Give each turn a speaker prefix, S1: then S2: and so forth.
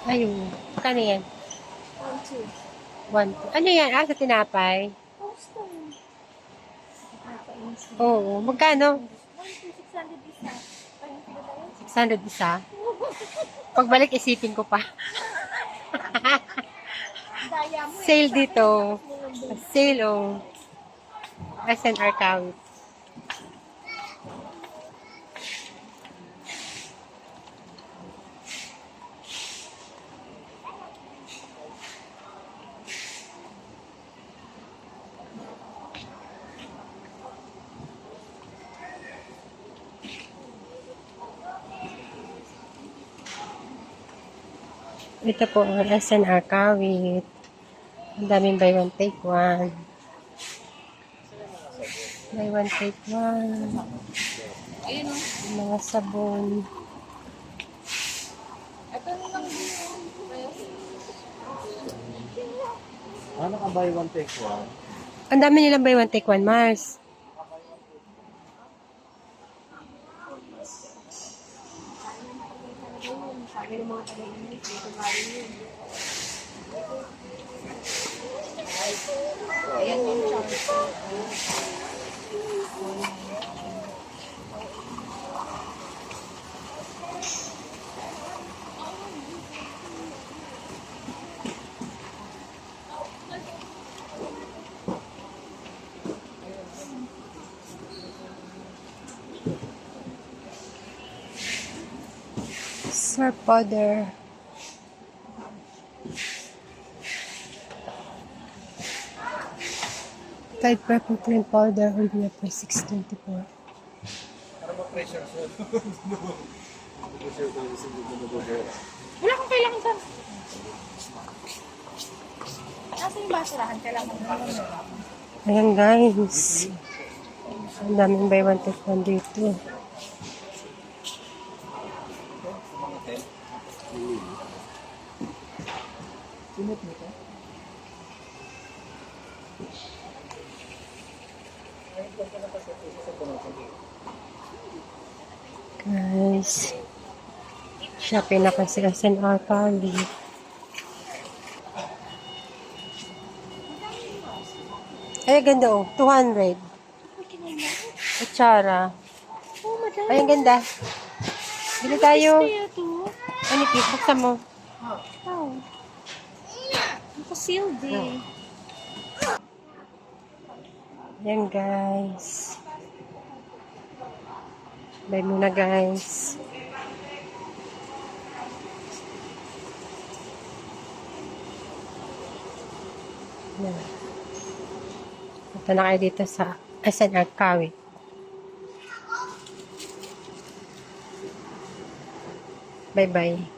S1: Ayun. Kano yan?
S2: 1, 2.
S1: 1. Ano yan? Sa tinapay?
S2: Posto.
S1: Oo. Magkano?
S2: 600 isa.
S1: 600 isa? Pagbalik, isipin ko pa.
S2: Daya mo
S1: Sale dito. Sale, oh. SNR Kawit. Ito po ang SNR Kawit. Ang daming buy one take one. Buy one take one.
S2: Ayun o.
S1: Mga sabon.
S2: Ito na lang din.
S3: Ano ka buy one take one?
S1: Ang dami nilang buy one take one, Mars.
S2: Sabi ng mga taga-init, dito galing yun. Ayan yung chance.
S1: Sir powder. Tide Purple Cream Powder, original price $6.24.
S3: Para ma-pressure siya.
S2: Wala kang kailangan sa... Nasa yung basurahan, kailangan mo.
S1: Ayan guys. Ang daming buy one take one dito.
S3: Sinot mo ito?
S1: Guys. Shopping na kasi SNR Kawit. Ay, ganda oh. 200. Kutsara.
S2: Oh, madami.
S1: Ay, ang ganda. Bili tayo.
S2: Kaya to?
S1: Ano, please, buksan mo.
S2: Wow. Naka-sealed eh.
S1: Ayan, guys. Buy muna, guys. Ayan. Punta na kayo dito sa SNR Kawit. Bye-bye.